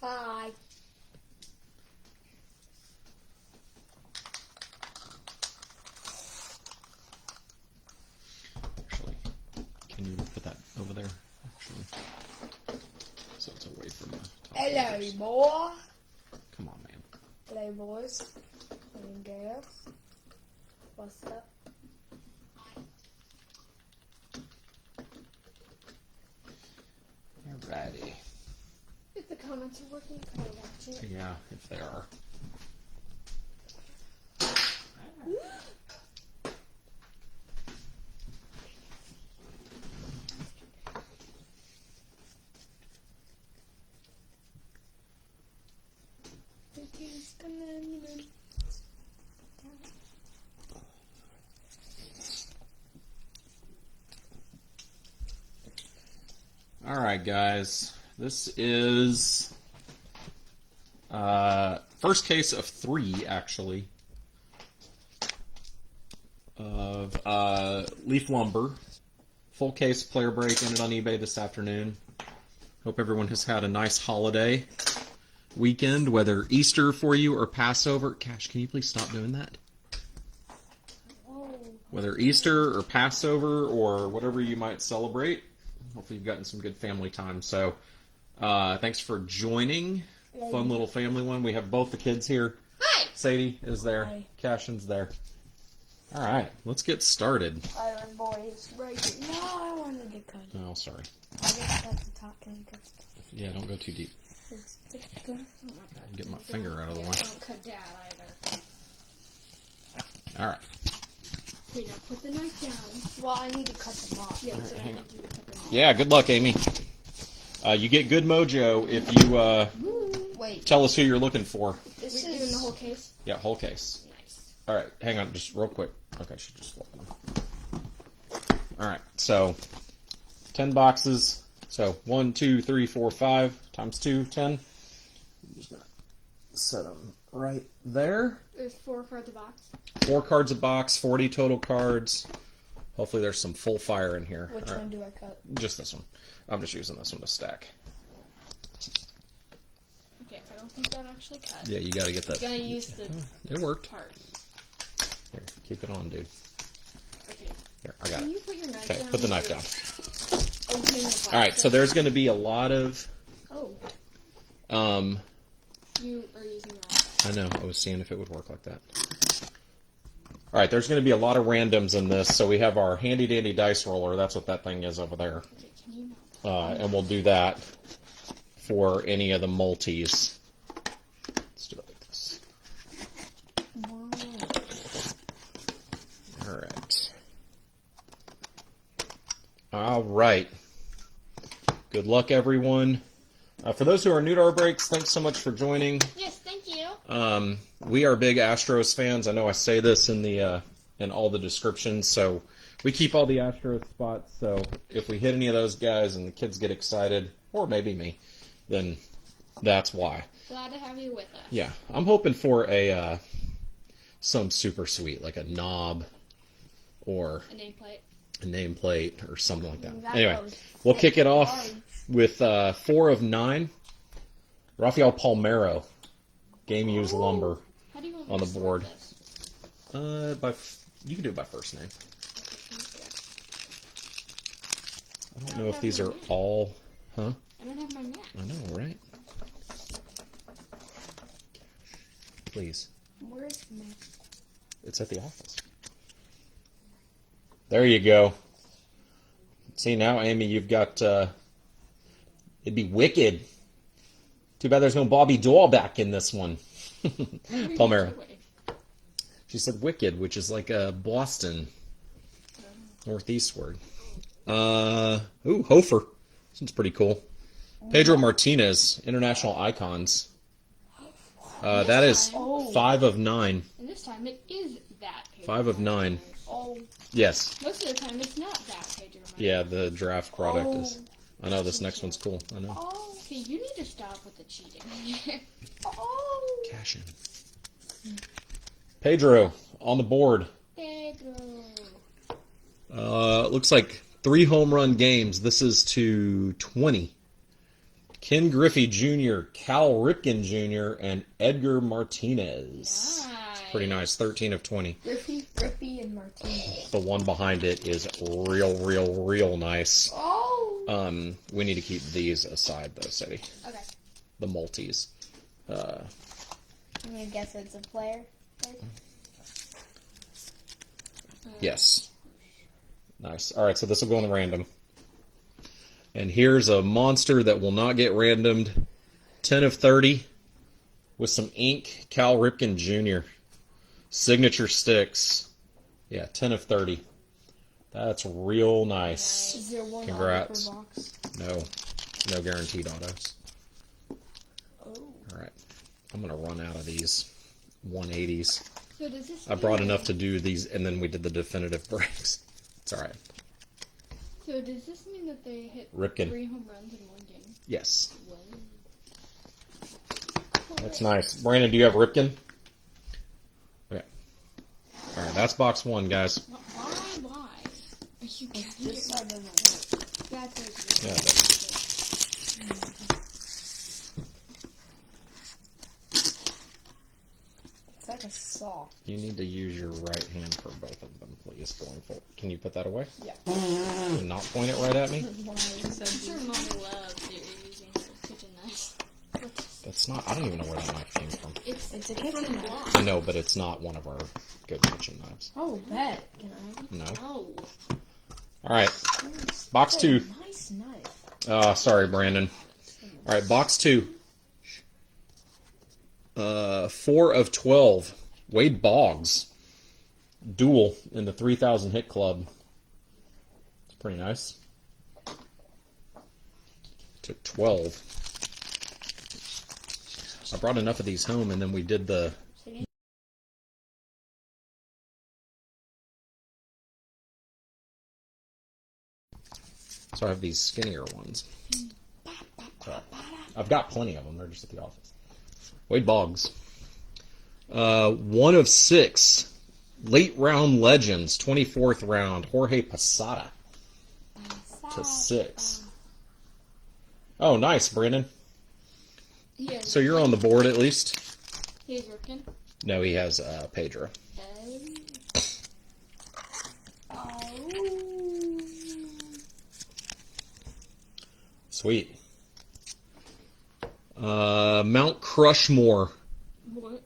Hi. Actually, can you put that over there? Actually, so it's away from the top. Hello, boy. Come on, man. Hello, boys and girls. What's up? Alrighty. If the comments are working, can I watch it? Yeah, if they are. Alright, guys. This is first case of 3, actually, of Leaf Lumber. Full case player break ended on eBay this afternoon. Hope everyone has had a nice holiday weekend, whether Easter for you or Passover. Cash, can you please stop doing that? Whether Easter or Passover or whatever you might celebrate. Hopefully you've gotten some good family time. So thanks for joining. Fun little family one. We have both the kids here. Hi. Sadie is there. Hi. Cashin's there. All right, let's get started. Iron boys, right? No, I wanted to cut it. Oh, sorry. I just cut the top. Can I cut the Yeah, don't go too deep. top? Get my finger out of the way. Don't cut that either. All right. Okay, now put the knife down. Well, I need to cut them off. Yeah, Alright, so I hang need on. you to cut them off. Yeah, good luck, Amy. You get good mojo if you Wait, tell us who you're looking for. this We're is doing the whole case? Yeah, whole case. Nice. All right, hang on, just real quick. Okay, I should just flip them. All right, so 10 boxes. So 1, 2, 3, 4, 5 times 2, 10. I'm just gonna set them right there. There's 4 cards a box. 4 cards a box, 40 total cards. Hopefully there's some full fire in here. Which All right, one do I cut? just this one. I'm just using this one to stack. Okay, I don't think that actually cut. Yeah, you gotta get that. Gonna use the It worked. part. Here, keep it on, dude. Okay. Here, I got Can it. you put your knife Okay, down? put the knife down. Opening the box. All right, so there's going to be a lot of. Oh, Um, you are using that. I know. I was seeing if it would work like that. All right, there's going to be a lot of randoms in this. So we have our handy dandy dice roller. That's what that thing is over there. Okay, can you not? And we'll do that for any of the multis. Let's do it like this. All right. All right. Good luck, everyone. For those who are new to our breaks, thanks so much for joining. Yes, thank you. We are big Astros fans. I know I say this in the in all the descriptions, so we keep all the Astros spots. So if we hit any of those guys and the kids get excited, or maybe me, then that's why. Glad to have you with us. Yeah, I'm hoping for a some super sweet, like a knob or A nameplate. a nameplate or something like that. That Anyway, goes we'll thick kick it off cards. with 4 of 9. Rafael Palmeiro, game used lumber. How do you want On me the to board. sort this? You can do it by first name. Okay, I don't know if these are all. Huh? I don't have my map. I know, right? Please. Where's the map? It's at the office. There you go. See now, Amy, you've got. It'd be Wicked. Too bad there's no Bobby Doyle back in this one. Palmeiro. She said Wicked, which is like a Boston northeastward. Ooh, Hofer. This one's pretty cool. Pedro Martinez, International Icons. That is 5 of 9. And this time it is that page. 5 of 9. Oh, Yes. Most of the time it's not that page. Yeah, the draft product is. I know this next one's cool. I know. oh, Okay, you need to stop with the cheating. oh. Cash in. Pedro on the board. Pedro. Looks like 3 home run games. This is to 20. Ken Griffey Jr., Cal Ripken Jr., and Edgar Martinez. Nice. Pretty nice. 13 of 20. Griffey, and Martinez. The one behind it is real nice. Oh! We need to keep these aside, though, Sadie. Okay. The multis. I'm gonna guess it's a player. Yes. Nice. All right, so this will go in the random. And here's a monster that will not get randomed. 10 of 30 with some ink. Cal Ripken Jr. Signature sticks. Yeah, 10 of 30. That's real nice. Is there one Congrats. auto per box? No guaranteed autos. Oh. All right. I'm going to run out of these 180s. So does this I brought mean- enough to do these, and then we did the definitive breaks. It's all right. So does this mean that they hit Ripken. 3 home runs in one game? Yes. Whoa. That's nice. Brandon, do you have Ripken? Okay. All right, that's box one, guys. Why? Are you kidding? This side doesn't work. That's Yeah, It's like a saw. you need to use your right hand for both of them, please, going forward. Can you put that away? Yeah. And not point it right at me? I'm sure Mommy loves that you're using her kitchen knife. That's not, I don't even know where that knife came from. It's a kitchen from knife. Block. I know, but it's not one of our good kitchen knives. Oh, bet. Can I have it? No. Oh. All right, box That's a two. Nice knife. Sorry, Brandon. All right, box two. 4 of 12. Wade Boggs. Duel in the 3,000 hit club. It's pretty nice. Took 12. I brought enough of these home, and then we did the... So I have these skinnier ones. I've got plenty of them. They're just at the office. Wade Boggs. 1 of 6. Late round legends. 24th round. Jorge Posada. To 6. Oh, nice, Brandon. So you're on the board at least. Here's Ripken. No, he has Pedro. Sweet. Mount Crushmore. What?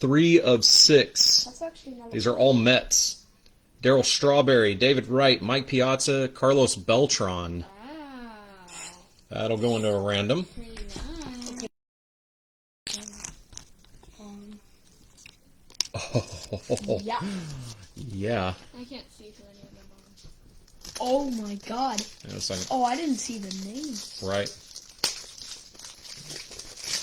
3 of 6. That's actually not. These are all Mets. Daryl Strawberry, David Wright, Mike Piazza, Carlos Beltran. Wow. That'll go into a random. Pretty nice. Oh, Yeah. yeah. I can't see who any of them are. Oh my god. In a second. Oh, I didn't see the names. Right.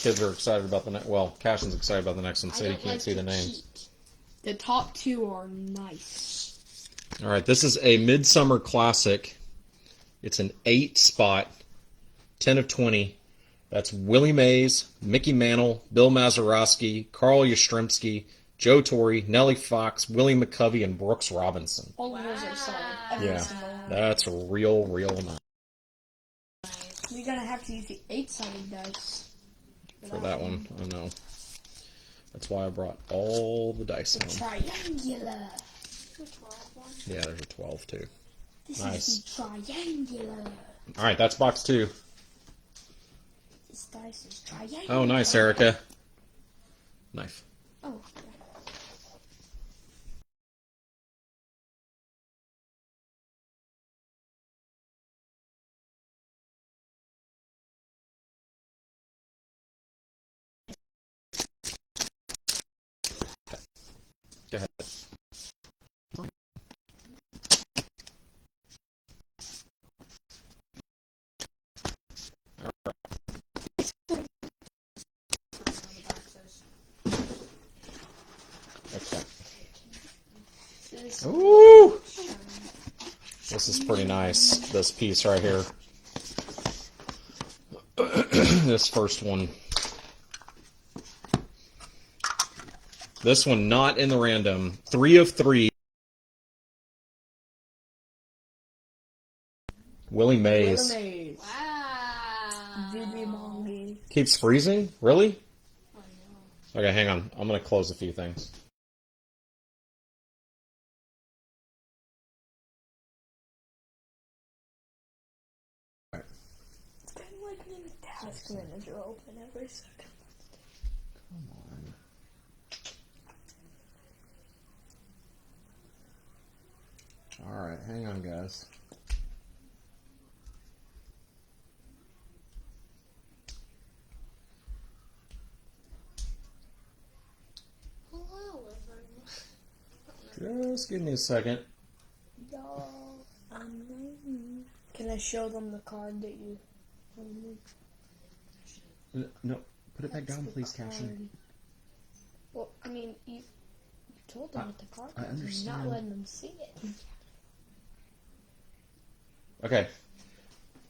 Kids are excited about the next. Well, Cashin's excited about the next one. I Sadie don't can't like see the to names. cheat. The top 2 are nice. All right, this is a Midsummer Classic. It's an 8 spot, 10 of 20. That's Willie Mays, Mickey Mantle, Bill Mazeroski, Carl Yastrzemski, Joe Torre, Nellie Fox, Willie McCovey, and Brooks Robinson. All of those are solid. Every Yeah, single one. that's a real nice We're gonna have to use the 8-sided dice. for that one. I know. That's why I brought all the dice home. Triangular. The 12 one. Yeah, there's a 12 too. This Nice. is the triangular. All right, that's box 2. This dice is triangular. Oh, nice, Erica. Knife. Oh. Go ahead. Okay. This Ooh! This is pretty nice, this piece right here. This first one. This one not in the random. 3 of 3. Willie Mays. Mays. Wow. Did we Keeps freezing? Really? I know. Okay, hang on. I'm going to close a few things. It's kind of like an task manager open every second. Come on. Alright, hang on, guys. Hello, everyone. Just give me a second. Can I show them the card that you? No, put it back down, That's please, the Cashin. card. Well, I mean, you told them what the card I was. You're understand. not letting them see it. Okay.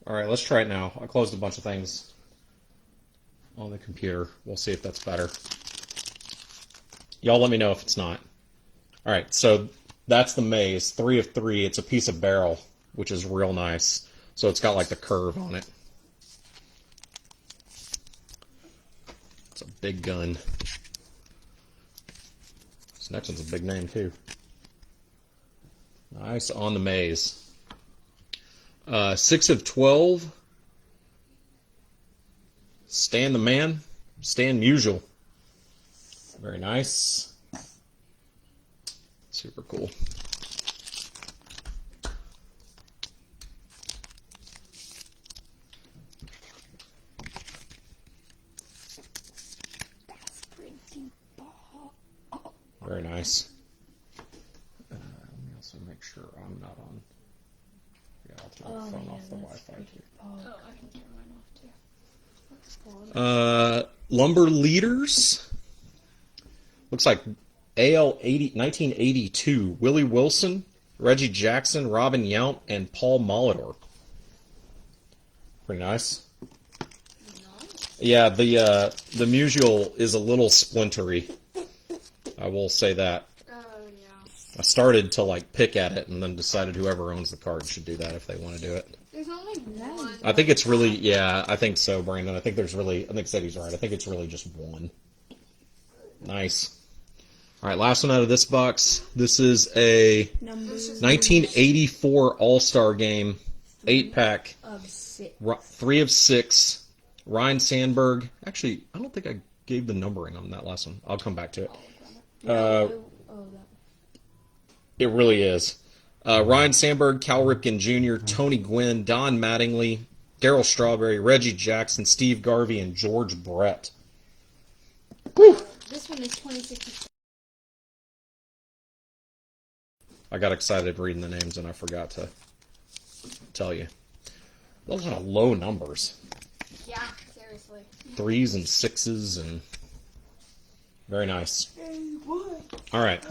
Alright, let's try it now. I closed a bunch of things on the computer. We'll see if that's better. Y'all let me know if it's not. Alright, so that's the maze. 3 of 3. It's a piece of barrel, which is real nice. So it's got like the curve on it. It's a big gun. This next one's a big name too. Nice on the maze. 6 of 12. Stan the Man. Stan Musial. Very nice. Super cool. That's pretty ball. Very nice. Let me also make sure I'm not on. Yeah, I'll turn the phone off the Wi-Fi too. Oh, I can turn mine off too. Lumber Leaders. Looks like AL 1982. Willie Wilson, Reggie Jackson, Robin Yount, and Paul Molitor. Pretty nice. Nice. Yeah, the Musial is a little splintery. I will say that. Oh, yeah. I started to like pick at it and then decided whoever owns the card should do that if they want to do it. There's only one. I think it's really, yeah, I think so, Brandon. I think Sadie's right. I think it's really just one. Nice. All right, last one out of this box. This is a Numbers 1984 All-Star Game 8-pack, of 6. 3 of 6. Ryan Sandberg. Actually, I don't think I gave the numbering on that last one. I'll come back to it. That. It really is. Ryan Sandberg, Cal Ripken Jr., Tony Gwynn, Don Mattingly, Darryl Strawberry, Reggie Jackson, Steve Garvey, and George Brett. Whew. This one is 2064. I got excited reading the names and I forgot to tell you. A lot of low numbers. Yeah, seriously. 3s and 6s and very nice. All right.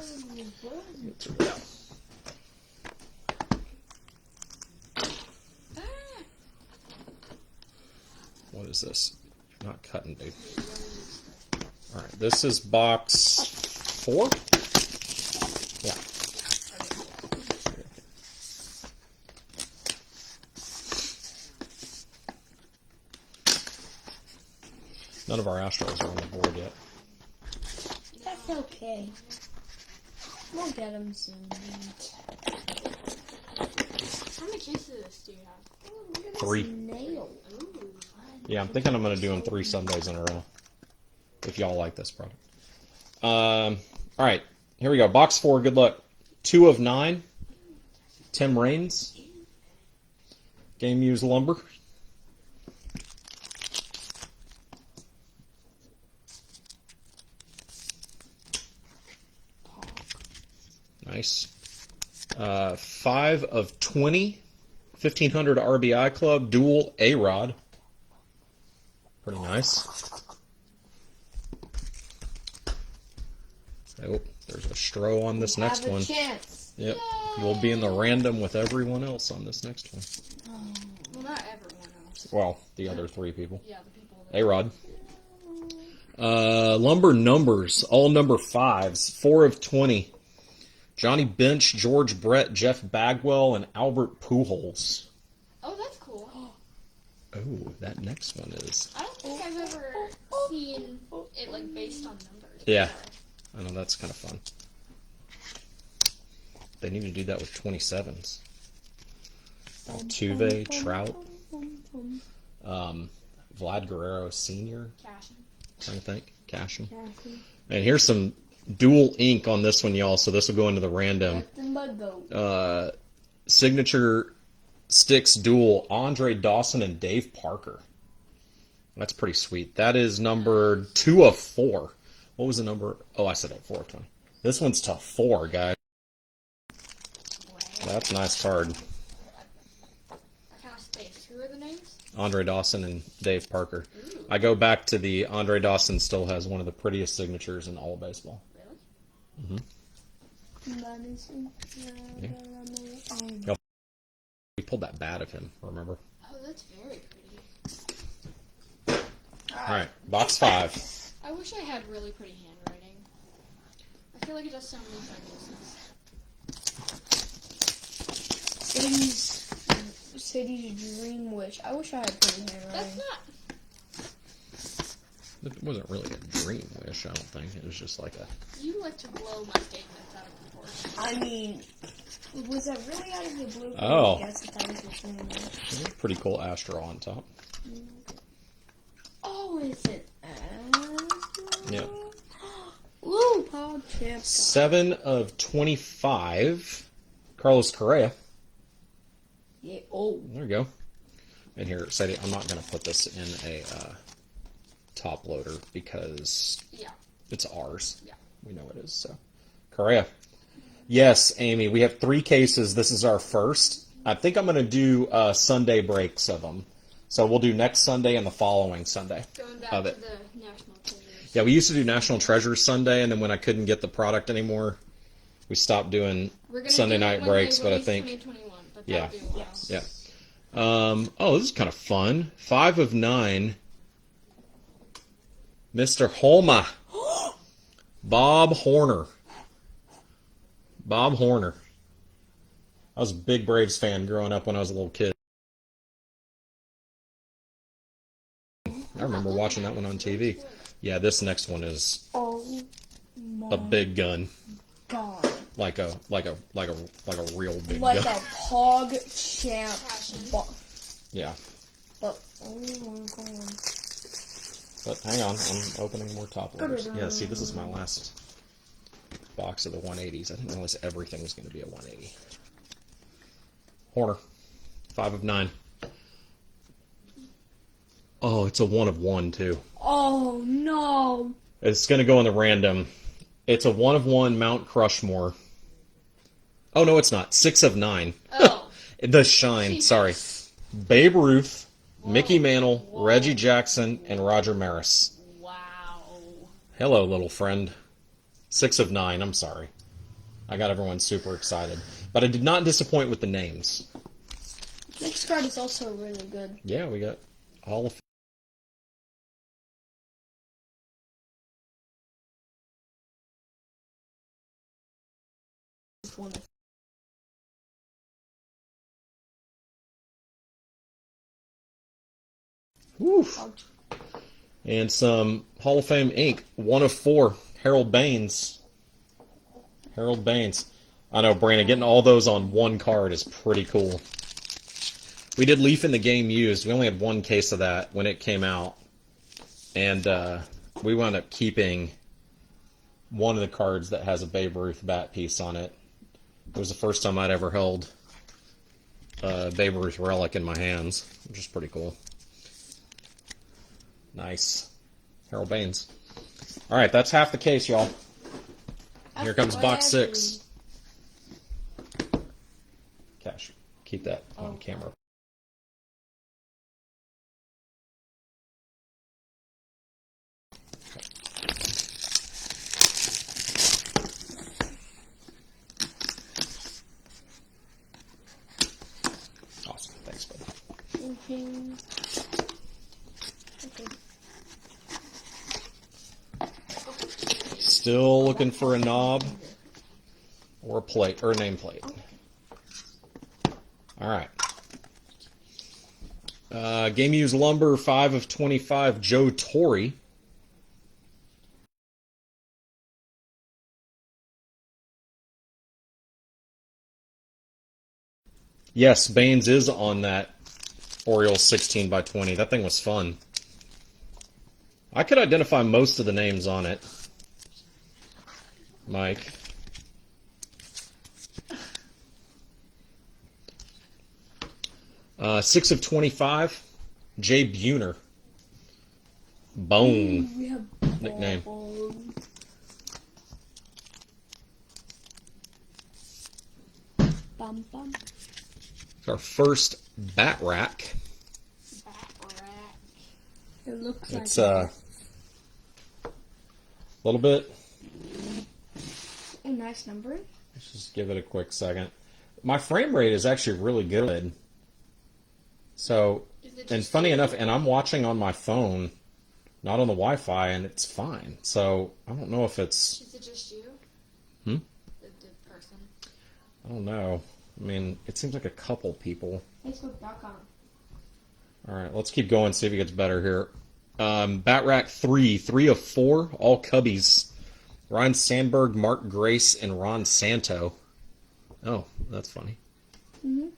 What is this? You're not cutting, dude. All right. This is box 4. Yeah. None of our Astros are on the board yet. That's okay. We'll get them soon. How many cases of this do you have? 3. Nail. Ooh. Yeah, I'm thinking I'm going to do them 3 Sundays in a row. If y'all like this product. All right, here we go. Box 4. Good luck. 2 of 9. Tim Raines. Game Used Lumber. Nice. 5 of 20. 1500 RBI Club. Dual A-Rod. Pretty nice. Oh, there's a Stro on this next Have a one. chance. Yep. We'll be in the random with everyone else on this next one. Well, not everyone else. Well, the other 3 people. Yeah, the people that... A-Rod. Lumber numbers. All number 5s. 4 of 20. Johnny Bench, George Brett, Jeff Bagwell, and Albert Pujols. Oh, that's cool. Oh, that next one is. I don't think I've ever seen it like based on numbers. Yeah. I know, that's kind of fun. They need to do that with 27s. Altuve, Trout, Vlad Guerrero Sr. Cashin. Trying to think. Cashin. And here's some dual ink on this one, y'all. So this will go into the random. Signature sticks dual Andre Dawson and Dave Parker. That's pretty sweet. That is number 2 of 4. What was the number? Oh, I said 4 of 20. This one's to 4, guys. That's a nice card. Kind of space. Who are the names? Andre Dawson and Dave Parker. Ooh. I go back to the Andre Dawson still has one of the prettiest signatures in all of baseball. Really? Yep. We pulled that bat of him, remember? Oh, that's very pretty. All right, box 5. I wish I had really pretty handwriting. I feel like it does so many things. City's dream wish. I wish I had pretty handwriting. That's not. It wasn't really a dream wish, I don't think. It was just like a... You like to blow my statements out of proportion. I mean, was that really out of the blue? Oh. Yes, that was your dream wish. Pretty cool Astro on top. Oh, is it? Yeah. Ooh, Paul Chip. 7 of 25. Carlos Correa. Yeah. Oh. There you go. And here, Sadie, I'm not going to put this in a top loader because Yeah. it's ours. Yeah. We know it is. So, Correa. Yes, Amy, we have 3 cases. This is our first. I think I'm going to do Sunday breaks of them. So we'll do next Sunday and the following Sunday. Going back Of to it. the National Treasures. Yeah, we used to do National Treasures Sunday, and then when I couldn't get the product anymore, we stopped doing We're gonna Sunday do night it when breaks. they But I release think, 2021, but yeah. that'll be a while. Yes. yeah. Oh, this is kind of fun. 5 of 9. Mr. Holma. Bob Horner. Bob Horner. I was a big Braves fan growing up when I was a little kid. I remember watching that one on TV. Yeah, this next one is Oh my a big gun, God. like a real big Like gun. a Pog Champ. Yeah, But oh my God. but hang on, I'm opening more top loaders. Yeah, see, this is my last box of the 180s. I didn't realize everything was going to be a 180. Horner, 5 of 9. Oh, it's a 1 of 1 too. Oh no. It's going to go in the random. It's a 1 of 1 Mount Crushmore. Oh no, it's not. 6 of 9. Oh. The shine. Jesus. Sorry. Babe Ruth, Mickey Mantle, Whoa. Reggie Jackson, and Roger Maris. Wow. Hello, little friend. 6 of 9. I'm sorry. I got everyone super excited, but I did not disappoint with the names. Next card is also really good. Yeah, we got all of. It's one of Whew. And some Hall of Fame ink. 1 of 4. Harold Baines. Harold Baines. I know, Brandon, getting all those on one card is pretty cool. We did Leaf in the Game used. We only had 1 case of that when it came out. And we wound up keeping one of the cards that has a Babe Ruth bat piece on it. It was the first time I'd ever held a Babe Ruth relic in my hands, which is pretty cool. Nice. Harold Baines. All right, that's half the case, y'all. Here comes box 6. Cash, keep that on camera. Awesome. Thanks, buddy. Okay. Still looking for a knob or a plate or a nameplate. All right. Game Used Lumber, 5 of 25, Joe Torre. Yes, Baines is on that Orioles 16 by 20. That thing was fun. I could identify most of the names on it. Mike. Uh, 6 of 25, Jay Buhner. Bone We have nickname. Bum bum. It's our first bat rack. Bat rack. It looks It's like a little bit. a nice number. Let's just give it a quick second. My frame rate is actually really good. So, Is it and just funny you? enough, and I'm watching on my phone, not on the Wi-Fi, and it's fine. So I don't know if it's. Is it just you? Hmm? The person. I don't know. I mean, it seems like a couple people. Facebook.com. All right, let's keep going. See if it gets better here. Bat Rack 3 of 4, all Cubbies. Ryan Sandberg, Mark Grace, and Ron Santo. Oh, that's funny. Mm-hmm.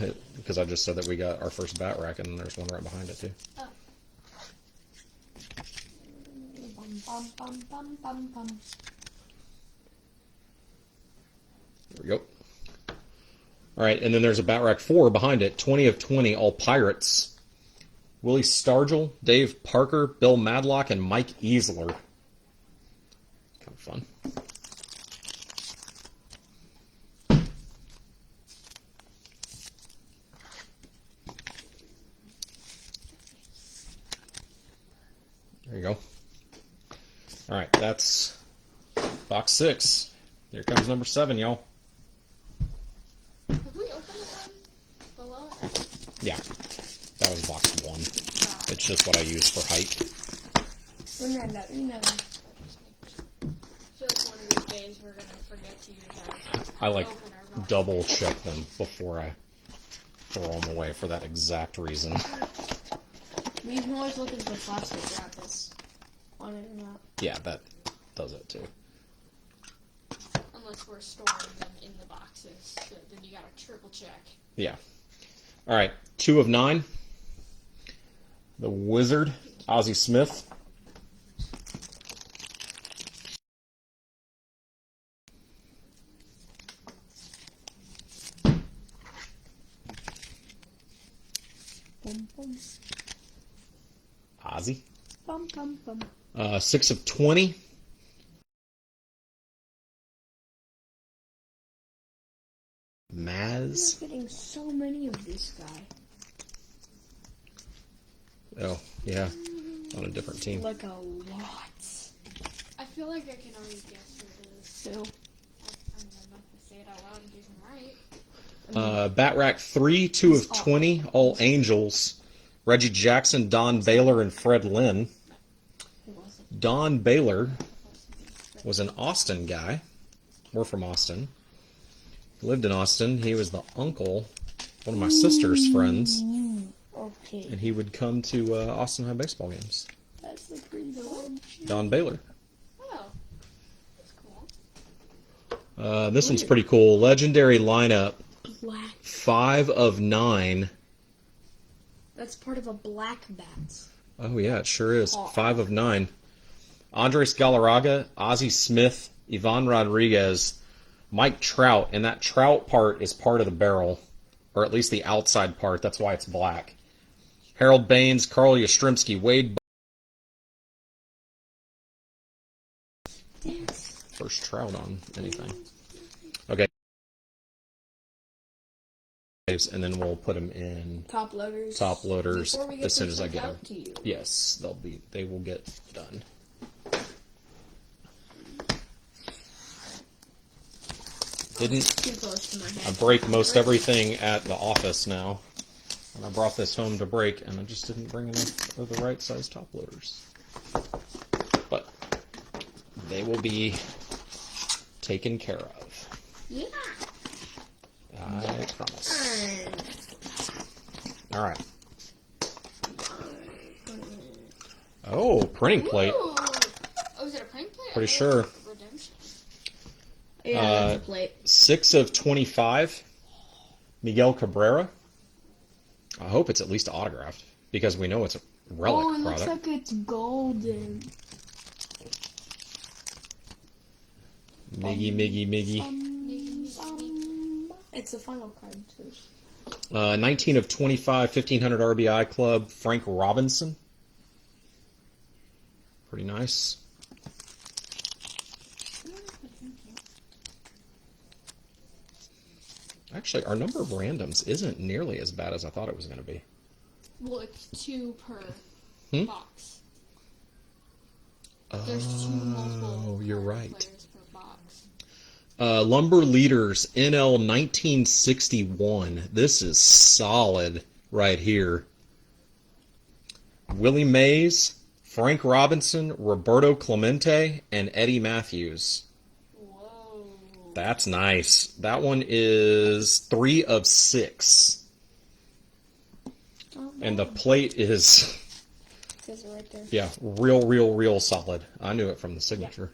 Funny. Because I just said that we got our first bat rack, and there's one right behind it too. Oh. Bum bum bum bum bum bum. There we go. All right, and then there's a bat rack 4 behind it. 20 of 20, all Pirates. Willie Stargell, Dave Parker, Bill Madlock, and Mike Easler. Kind of fun. There you go. All right, that's box 6. Here comes number 7, y'all. Have we opened the one below it? Yeah, that was box 1. It's just what I use for height. Remember. I feel like one of these days we're gonna forget to use I like open our box. double check them before I throw them away for that exact reason. We can always look at the plastic wrap this on it or not. Yeah, that does it too. Unless we're storing them in the boxes, so then you gotta triple check. Yeah. All right, 2 of 9. The Wizard, Ozzie Smith. Bum bum. Ozzie. Bum bum bum. 6 of 20. Maz. We're getting so many of this guy. Oh, yeah. On a different team. Like a lot. I feel like I can already guess who it is. So, I'm not gonna say it out loud and do them right. Bat Rack 3, 2 of 20, all Angels. Reggie Jackson, Don Baylor, and Fred Lynn. who was it? Don Baylor was an Austin guy. We're from Austin. He lived in Austin. He was the uncle, one of my sister's friends, Okay. and he would come to Austin High baseball games. That's the green one. Don Baylor. Oh, that's cool. This one's pretty cool. Legendary lineup, Black. 5 of 9. That's part of a black bat. Oh, yeah, it sure is. 5 of 9. Andres Galarraga, Ozzie Smith, Ivan Rodriguez, Mike Trout, and that Trout part is part of the barrel, or at least the outside part. That's why it's black. Harold Baines, Carl Yastrzemski, Wade. First Trout on anything. Okay. And then we'll put them in Top loaders. top loaders Before we get as soon them as I sent get out them. to you. Yes, they will get done. Didn't Too close to my I head. break most everything at the office now? And I brought this home to break, and I just didn't bring enough of the right size top loaders. But they will be taken care of. Yeah. I promise. All right. Oh, printing plate. Ooh. Oh, is it a prank plate? Pretty sure. Redemption. Yeah, that's a plate. 6 of 25. Miguel Cabrera. I hope it's at least autographed because we know it's a relic Oh, it product. looks like it's golden. Miggy. It's the final card too. 19 of 25, 1500 RBI club. Frank Robinson. Pretty nice. Actually, our number of randoms isn't nearly as bad as I thought it was going to be. Well, it's 2 per box. Oh, There's 2 multiple you're card right. players per box. Lumber Leaders, NL 1961. This is solid right here. Willie Mays, Frank Robinson, Roberto Clemente, and Eddie Matthews. Whoa. That's nice. That one is 3 of 6. And the plate is, It says it right there. yeah, real solid. I knew it from the signature.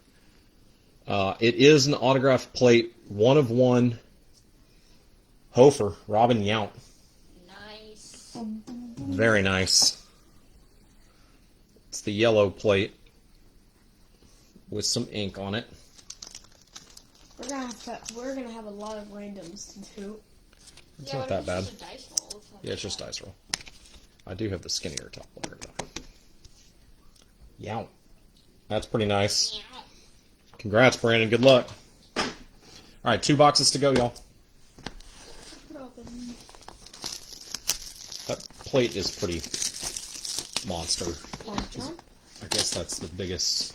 It is an autographed plate, 1 of 1. Hofer, Robin Yount. Nice. Very nice. It's the yellow plate with some ink on it. We're gonna have a lot of randoms to do. It's not that bad. Just a dice roll. It's not Yeah, it's just dice roll. I do have the skinnier top loader though. Yount. That's pretty nice. Yeah. Congrats, Brandon. Good luck. All right, 2 boxes to go, y'all. That plate is pretty monster. I guess that's the biggest.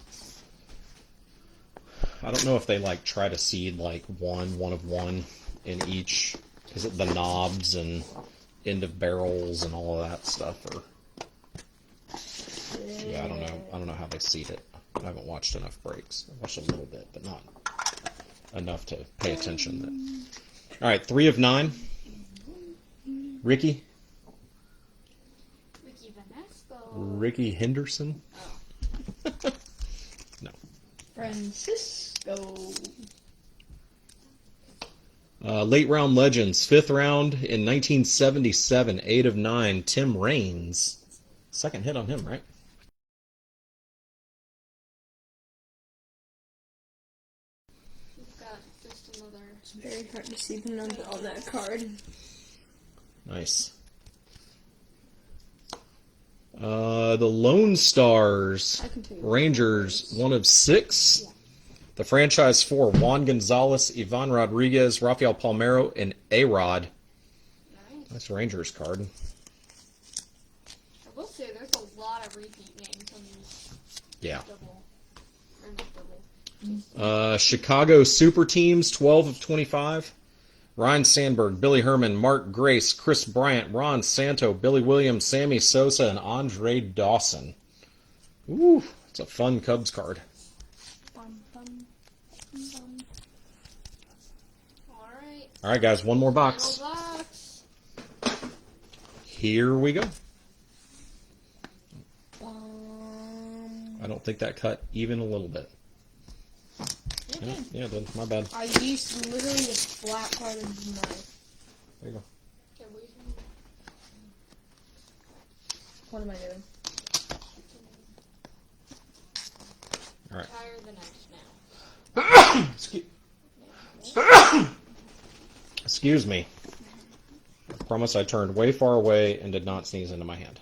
I don't know if they like try to seed like one of 1 in each. Is it the knobs and end of barrels and all of that stuff? Or yeah, I don't know. I don't know how they seed it. I haven't watched enough breaks. I watched a little bit, but not enough to pay attention. All right, 3 of 9. Ricky Vanesco. Ricky Henderson. No. Francisco. Late round legends, 5th round in 1977, 8 of 9. Tim Raines. Second hit on him, right? We've got just another. It's very hard to see the number on that card. Nice. The Lone Stars, I can tell you. Rangers, 1 of 6. The franchise 4, Juan Gonzalez, Ivan Rodriguez, Rafael Palmeiro, and A-Rod. Nice. That's a Rangers card. I will say there's a lot of repeat names on these Yeah. double. Or not double. Chicago Super Teams, 12 of 25. Ryan Sandberg, Billy Herman, Mark Grace, Chris Bryant, Ron Santo, Billy Williams, Sammy Sosa, and Andre Dawson. Ooh, it's a fun Cubs card. Alright. All right, guys, one more box. Final box. Here we go. I don't think that cut even a little bit. Yeah, it did. My bad. I used literally a flat part of the knife. There you go. Okay, What am I doing? All right. Tire the knife now. Excuse me. I promise I turned way far away and did not sneeze into my hand.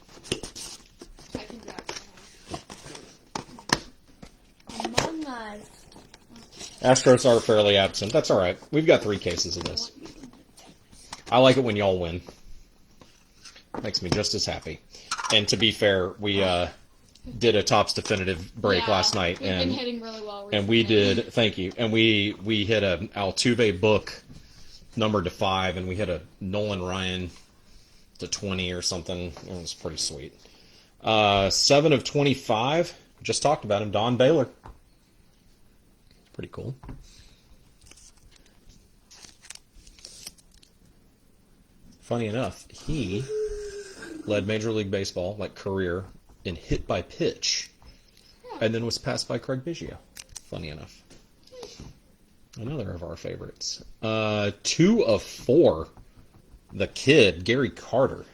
I can grab it. My knife. Astros are fairly absent. That's all right. We've got 3 cases of this. I like it when y'all win. Makes me just as happy. And to be fair, we did a Topps definitive break Yeah, last night, we've been and hitting really well and we recently. did. Thank you. And we hit a Altuve book numbered to 5, and we hit a Nolan Ryan to 20 or something. It was pretty sweet. 7 of 25. Just talked about him. Don Baylor. Pretty cool. funny enough, he led Major League Baseball, like career, in hit by pitch, and then was passed by Craig Biggio. Funny enough. Another of our favorites. 2 of 4. The kid, Gary Carter.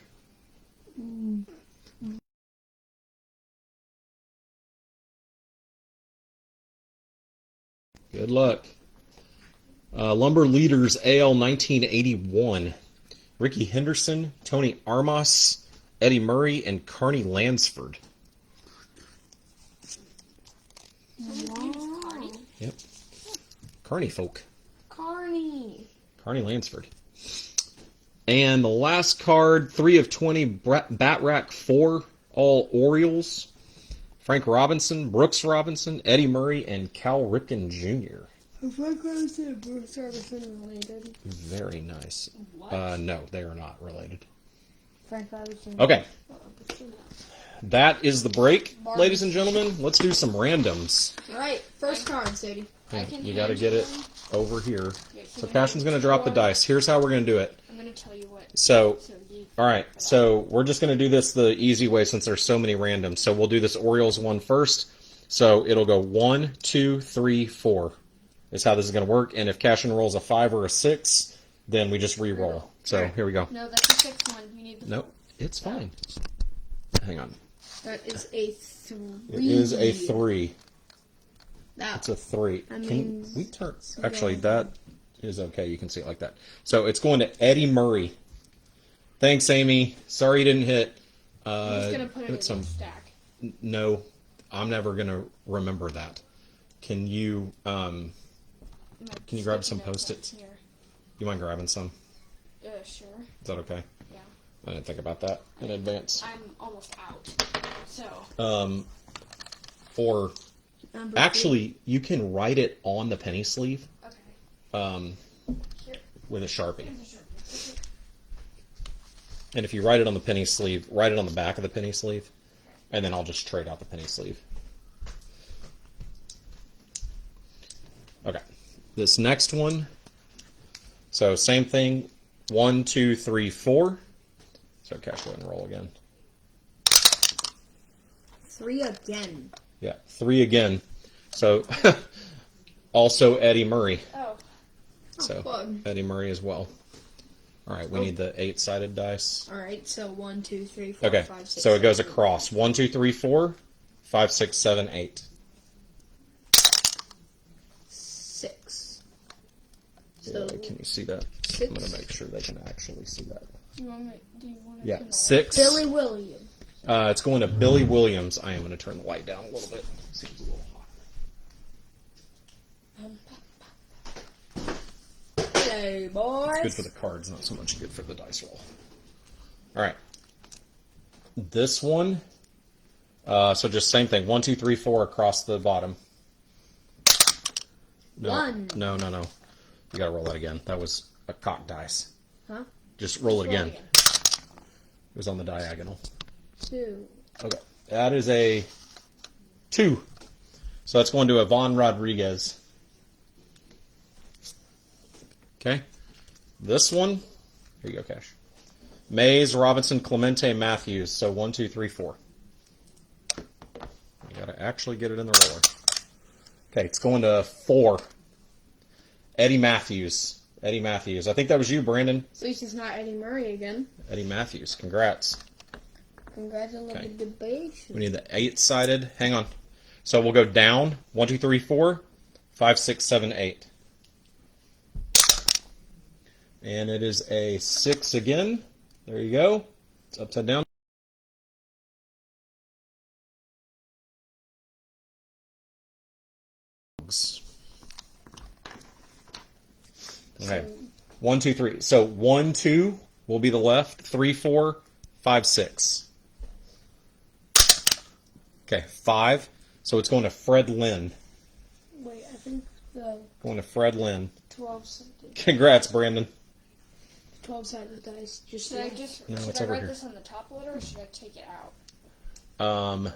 Good luck. Lumber Leaders AL 1981. Ricky Henderson, Tony Armas, Eddie Murray, and Carney Lansford. Carney? Yep. Carney folk. Carney. Carney Lansford. And the last card, 3 of 20, Bat Rack 4, all Orioles. Frank Robinson, Brooks Robinson, Eddie Murray, and Cal Ripken Jr. Frank Robinson and Bruce Robinson related. Very nice. What? No, they are not related. Frank Robinson. Okay. That is the break, ladies and gentlemen. Let's do some randoms. Alright, first card, Sadie. I can You got to hand get you it one. over here. Here, So can you Cashin's going to drop the pour- dice. Here's how we're going to do it. I'm going to tell you what. So, So you, all right. So we're just going to do this the easy way since there's so many randoms. So we'll do this Orioles one first. So it'll go 1, 2, 3, 4 is how this is going to work. And if Cashin rolls a 5 or a 6, then we just re-roll. So here we go. no, that's the 6th one. You need the Nope, it's fine. Hang on. That is a 3. It is a 3. That, It's a 3. That Can means we turn? it's Actually, available. that is okay. You can see it like that. So it's going to Eddie Murray. Thanks, Amy. Sorry you didn't hit. I'm just going to put it in it's some. the stack. No, I'm never gonna remember that. Can you I'm Can you grab sticking some it Post-its? Here. you mind grabbing some? Sure. Is that okay? Yeah. I didn't think about that in advance. I'm almost out. So. Or number actually, you can write it on the penny sleeve Okay. Here. with a Sharpie. Here's a shirt. And if you write it on the penny sleeve, write it on the back of the penny sleeve, and then I'll just trade out the penny sleeve. Okay. This next one. So same thing. 1, 2, 3, 4. So Cash, go ahead and roll again. 3 again. Yeah, 3 again. So also Eddie Murray. Oh. So fun. Eddie Murray as well. All right, we need the 8-sided dice. Alright, so 1, 2, 3, 4, Okay, 5, 6. so it goes 7, across. 1, 2, 3, 4, 5, 6, 7, 8. 6. Yeah, So can you see that? 6. I'm going to make sure they can actually see that. Do you want to Yeah, 6. Billy Williams. It's going to Billy Williams. I am going to turn the light down a little bit. Seems a little hot. Hey, boys. It's good for the cards, not so much good for the dice roll. All right. This one, so just same thing. 1, 2, 3, 4 across the bottom. No, 1. No. You got to roll that again. That was a cock dice. Huh? Just roll it Roll again. It was on the diagonal. 2. Okay. That is a 2. So that's going to Ivan Rodriguez. Okay. This one, here you go, Cash. Mays, Robinson, Clemente, Matthews. So 1, 2, 3, 4. You got to actually get it in the roller. Okay, it's going to 4. Eddie Matthews. Eddie Matthews. I think that was you, Brandon. At least it's not Eddie Murray again. Eddie Matthews. Congrats. Congratulations. We need the 8-sided. Hang on. So we'll go down. 1, 2, 3, 4, 5, 6, 7, 8. And it is a 6 again. There you go. It's upside down. Okay. 1, 2, 3. So 1, 2 will be the left. 3, 4, 5, 6. Okay, 5. So it's going to Fred Lynn. Wait, I think the Going to Fred Lynn. 12-sided Congrats, Brandon. 12-sided dice. Just Should I just No, should it's I over write here. this on the top letter or should I take it out?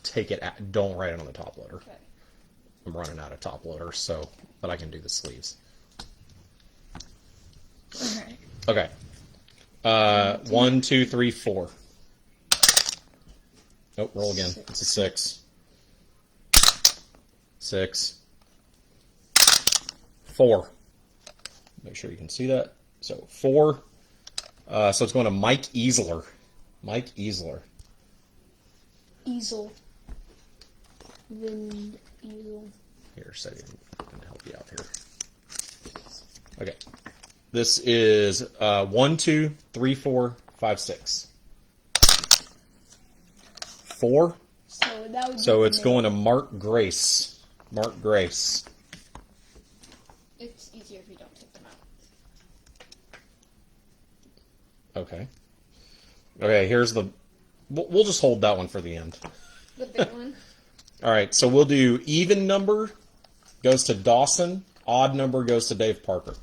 Take it out. Don't write it on the top letter. Okay. I'm running out of top loader, so, but I can do the sleeves. Okay. Okay. 1, 2, 3, 4. Oh, roll again. It's a 6. 6. 4. Make sure you can see that. So 4. So it's going to Mike Easler. Mike Easler. Easel. Vin Easel. Here, so I can help you out here. Okay. This is 1, 2, 3, 4, 5, 6. 4. So that would So be it's the going to Mark Grace. Mark Grace. It's easier if you don't take them out. Okay. Okay, here's the... We'll just hold that one for the end. The big one. All right, so we'll do even number goes to Dawson. Odd number goes to Dave Parker.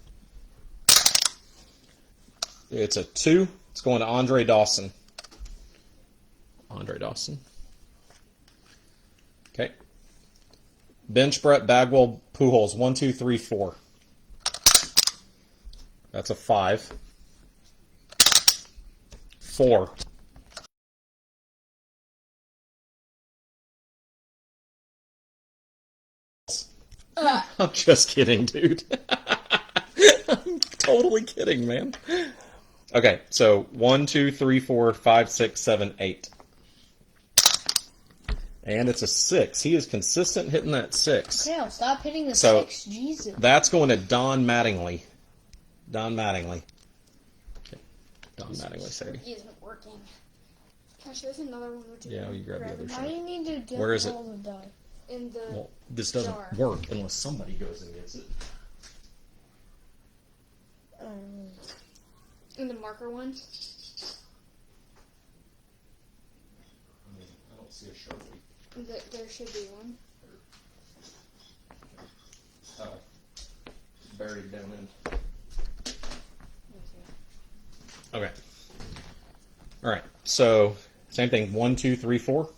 It's a 2. It's going to Andre Dawson. Andre Dawson. Okay. Bench, Brett, Bagwell, Pujols. 1, 2, 3, 4. That's a 5. 4. I'm just kidding, dude. I'm totally kidding, man. Okay, so 1, 2, 3, 4, 5, 6, 7, 8. And it's a 6. He is consistent hitting that 6. Kale, stop hitting the So- 6. Jesus. That's going to Don Mattingly. Don Mattingly. Okay. Don Mattingly, Sadie. He isn't working. Gosh, there's another one. Which Yeah, you grab the other Why side. do you need to dip Where is it? all the die? in the. Well, this doesn't Jar. work unless somebody goes and gets it. In the marker one. I don't see a Sharpie. There should be one. Oh. Buried down in. Okay. All right. So same thing. 1, 2, 3, 4.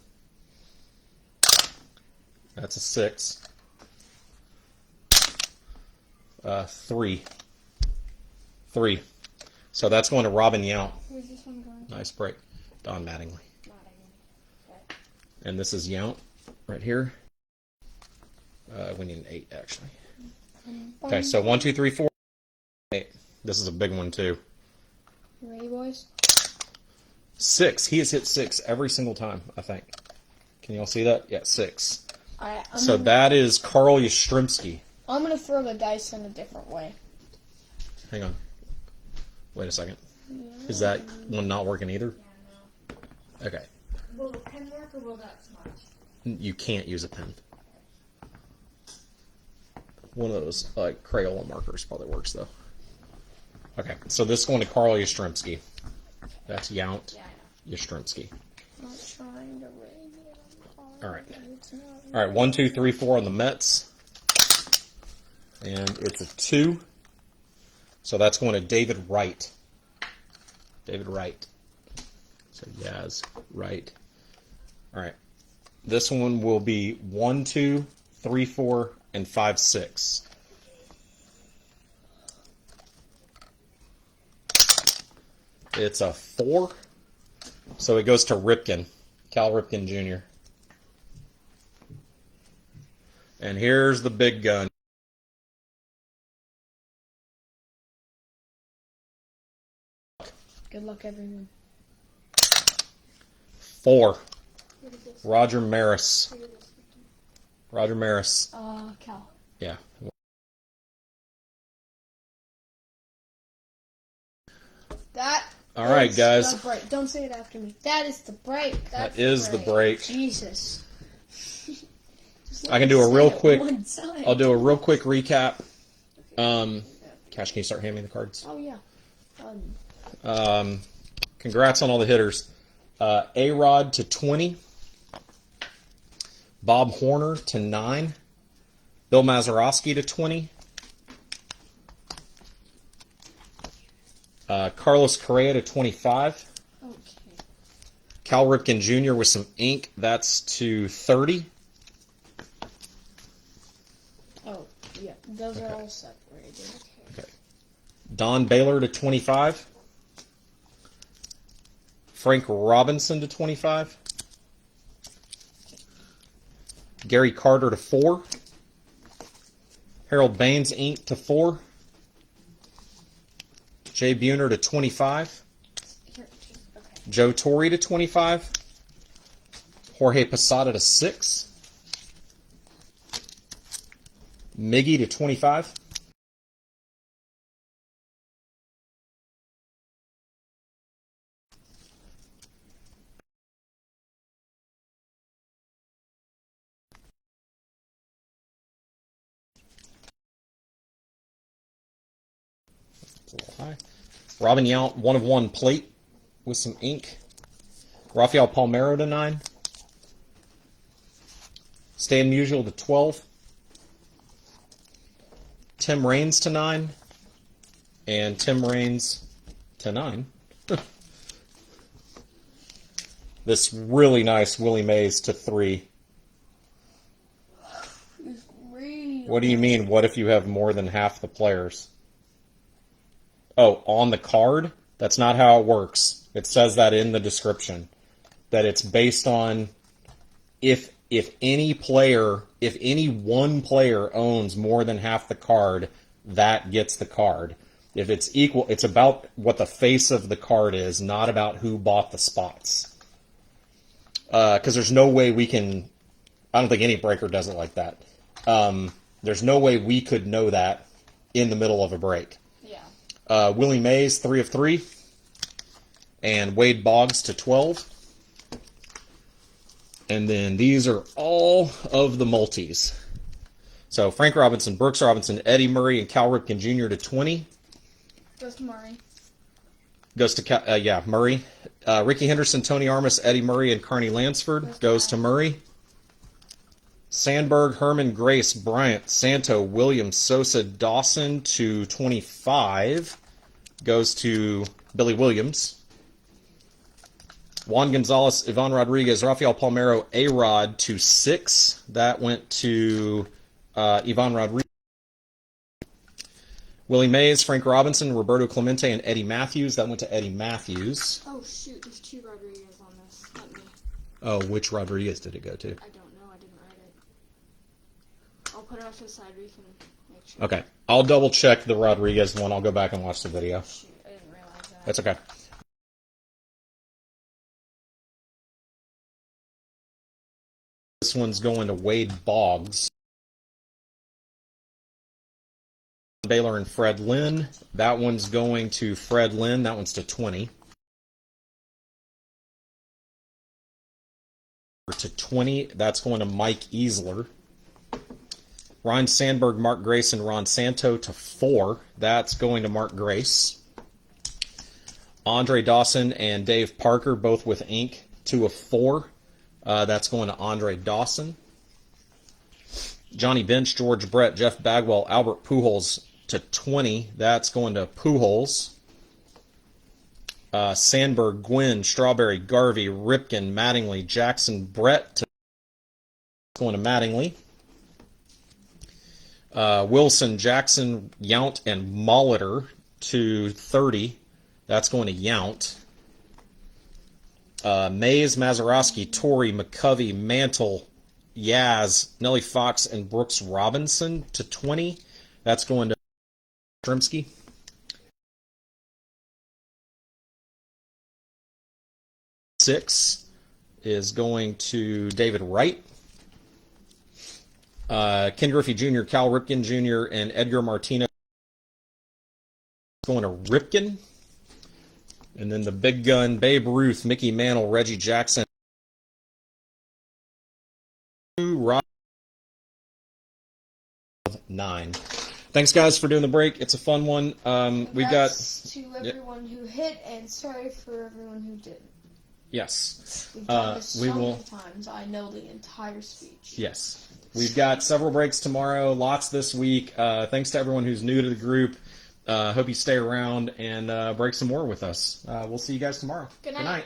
That's a 6. 3. 3. So that's going to Robin Yount. Where's this one going? Nice break. Don Mattingly. Not even. Okay. And this is Yount right here. We need an 8 actually. Okay, so 1, 2, 3, 4, 8. This is a big one too. Ready, boys? 6. He has hit 6 every single time, I think. Can you all see that? Yeah, 6. So that is Carl Yastrzemski. I'm gonna throw the dice in a different way. Hang on. Wait a second. Is that one not working either? Yeah, no. Okay. Will the pen work or will that smudge? You can't use a pen. One of those like Crayola markers probably works though. Okay, so this is going to Carl Yastrzemski. That's Yount Yeah, I know. Yastrzemski. I'm not trying to read it. All right. It's not All right, 1, 2, 3, 4 on the Mets. And it's a 2. So that's going to David Wright. David Wright. So Yaz Wright. All right. This one will be 1, 2, 3, 4, and 5, 6. It's a 4. So it goes to Ripken. Cal Ripken Jr. And here's the big gun. Good luck, everyone. 4. What is this? Roger Maris. What is this? Roger Maris. Cal. Yeah. That. All right, is guys. the break. Don't say it after me. That is the break. That is the break. Jesus. Just let I can me do a say real it quick- one time. I'll do a real quick recap. Cash, can you start handing me the cards? Oh yeah. Congrats on all the hitters. A-Rod to 20. Bob Horner to 9. Bill Mazeroski to 20. Carlos Correa to 25. Okay. Cal Ripken Jr. with some ink. That's to 30. Oh yeah. Those are Okay. all separated. Okay. Don Baylor to 25. Frank Robinson to 25. Gary Carter to 4. Harold Baines Inc. to 4. Jay Buhner to 25. Here, okay. Joe Torre to 25. Jorge Posada to 6. Miggy to 25. A little high. Robin Yount, 1 of 1 plate with some ink. Rafael Palmeiro to 9. Stan Musial to 12. Tim Raines to 9. And Tim Raines to 9. This really nice Willie Mays to 3. It's really What do you mean, what if you have more than half the players? Oh, on the card? That's not how it works. It says that in the description. That it's based on if any one player owns more than half the card, that gets the card. If it's equal, it's about what the face of the card is, not about who bought the spots. Because there's no way we can, I don't think any breaker does it like that. There's no way we could know that in the middle of a break. Yeah. Willie Mays, 3 of 3. And Wade Boggs to 12. And then these are all of the multis. So Frank Robinson, Brooks Robinson, Eddie Murray, and Cal Ripken Jr. to 20. Goes to Murray. Goes to Murray. Ricky Henderson, Tony Armas, Eddie Murray, and Carney Lansford. Goes to Murray. Sandberg, Herman, Grace, Bryant, Santo, Williams, Sosa, Dawson to 25. Goes to Billy Williams. Juan Gonzalez, Ivan Rodriguez, Rafael Palmeiro, A-Rod to 6. That went to Ivan Rodriguez. Willie Mays, Frank Robinson, Roberto Clemente, and Eddie Matthews. That went to Eddie Matthews. Oh shoot, there's 2 Rodriguez on this. Let me. Oh, which Rodriguez did it go to? I don't know. I didn't write it. I'll put it off to the side where you can make sure. Okay. I'll double check the Rodriguez one. I'll go back and watch the video. Shoot, I didn't realize that. That's okay. This one's going to Wade Boggs. Baylor and Fred Lynn. That one's going to Fred Lynn. That one's to 20. To 20, that's going to Mike Easler. Ryan Sandberg, Mark Grace, and Ron Santo to 4. That's going to Mark Grace. Andre Dawson and Dave Parker, both with ink, 2 of 4. That's going to Andre Dawson. Johnny Bench, George Brett, Jeff Bagwell, Albert Pujols to 20. That's going to Pujols. Sandberg, Gwynn, Strawberry, Garvey, Ripken, Mattingly, Jackson, Brett to going to Mattingly. Wilson, Jackson, Yount, and Molitor to 30. That's going to Yount. Mays, Mazeroski, Torrey, McCovey, Mantle, Yaz, Nellie Fox, and Brooks Robinson to 20. That's going to Strimsky. Six is going to David Wright. Ken Griffey Jr., Cal Ripken Jr., and Edgar Martinez going to Ripken. And then the big gun, Babe Ruth, Mickey Mantle, Reggie Jackson. 9. Thanks, guys, for doing the break. It's a fun one. We've got... to everyone who hit, and sorry for everyone who didn't. Yes. We've done this we so will... many times. I know the entire speech. Yes. We've got several breaks tomorrow, lots this week. Thanks to everyone who's new to the group. Hope you stay around and break some more with us. We'll see you guys tomorrow. Good night. Good night.